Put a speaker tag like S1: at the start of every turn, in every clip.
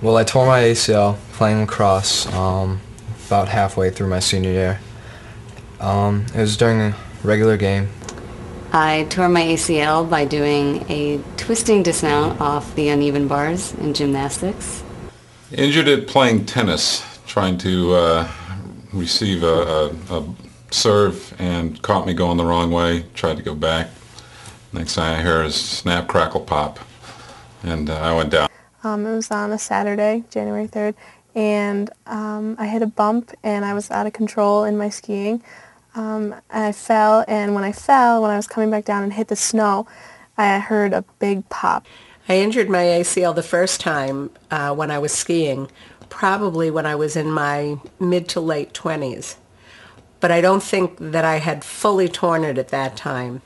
S1: Well, I tore my ACL playing lacrosse about halfway through my senior year. It was during a regular game.
S2: I tore my ACL by doing a twisting dismount off the uneven bars in gymnastics.
S3: Injured it playing tennis, trying to receive a serve, and caught me going the wrong way, tried to go back. Next thing I hear is snap, crackle, pop, and I went down.
S4: It was on a Saturday, January 3rd, and I hit a bump and I was out of control in my skiing. I fell, and when I was coming back down and hit the snow, I heard a big pop.
S5: I injured my ACL the first time when I was skiing, probably when I was in my mid to late 20s. But I don't think that I had fully torn it at that time.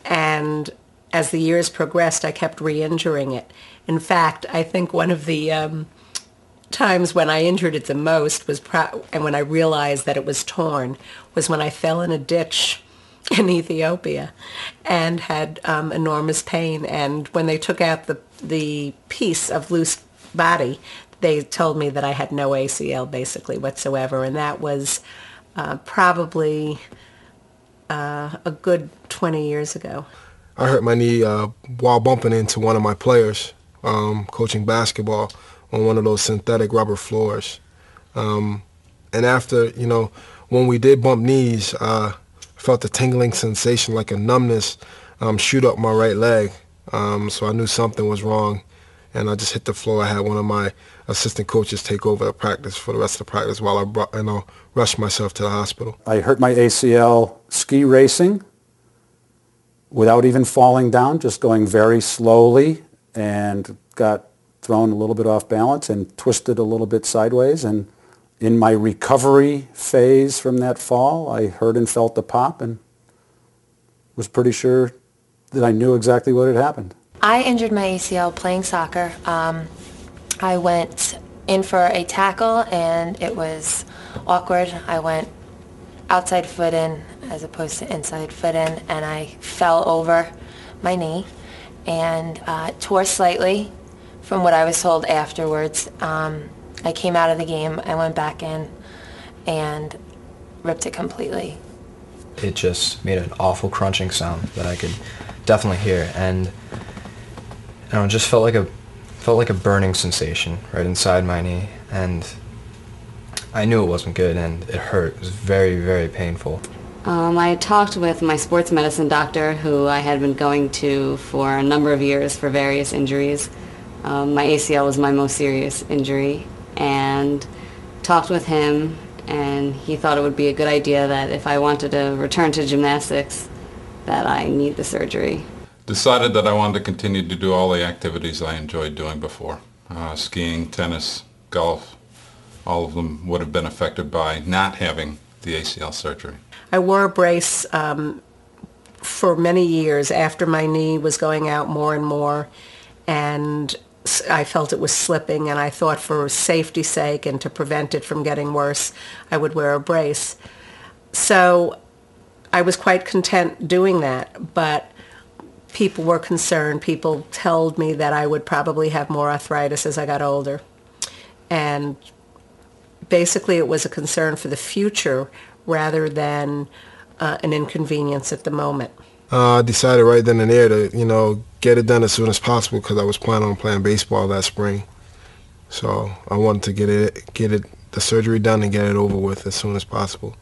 S5: And as the years progressed, I kept re-injuring it. In fact, I think one of the times when I injured it the most was, and when I realized that it was torn, was when I fell in a ditch in Ethiopia and had enormous pain. And when they took out the piece of loose body, they told me that I had no ACL basically whatsoever. And that was probably a good 20 years ago.
S6: I hurt my knee while bumping into one of my players, coaching basketball on one of those synthetic rubber floors. And after, when we did bump knees, I felt a tingling sensation like a numbness shoot up my right leg. So I knew something was wrong, and I just hit the floor. I had one of my assistant coaches take over at practice for the rest of the practice while I rushed myself to the hospital.
S7: I hurt my ACL ski racing without even falling down, just going very slowly, and got thrown a little bit off balance and twisted a little bit sideways. And in my recovery phase from that fall, I heard and felt the pop and was pretty sure that I knew exactly what had happened.
S8: I injured my ACL playing soccer. I went in for a tackle and it was awkward. I went outside foot in as opposed to inside foot in, and I fell over my knee and tore slightly from what I was told afterwards. I came out of the game, I went back in and ripped it completely.
S1: It just made an awful crunching sound that I could definitely hear, and it just felt like a burning sensation right inside my knee, and I knew it wasn't good, and it hurt. It was very, very painful.
S2: I had talked with my sports medicine doctor, who I had been going to for a number of years for various injuries. My ACL was my most serious injury, and talked with him, and he thought it would be a good idea that if I wanted to return to gymnastics, that I need the surgery.
S3: Decided that I wanted to continue to do all the activities I enjoyed doing before. Skiing, tennis, golf, all of them would have been affected by not having the ACL surgery.
S5: I wore a brace for many years after my knee was going out more and more, and I felt it was slipping, and I thought for safety's sake and to prevent it from getting worse, I would wear a brace. So I was quite content doing that, but people were concerned. People told me that I would probably have more arthritis as I got older. And basically it was a concern for the future rather than an inconvenience at the moment.
S6: I decided right then and there to, get it done as soon as possible because I was planning on playing baseball that spring. So I wanted to get the surgery done and get it over with as soon as possible.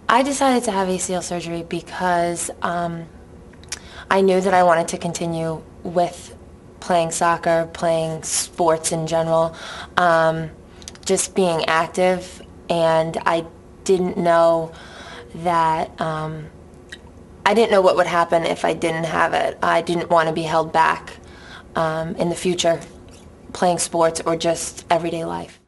S8: I decided to have ACL surgery because I knew that I wanted to continue with playing soccer, playing sports in general, just being active, and I didn't know that I didn't know what would happen if I didn't have it. I didn't want to be held back in the future playing sports or just everyday life.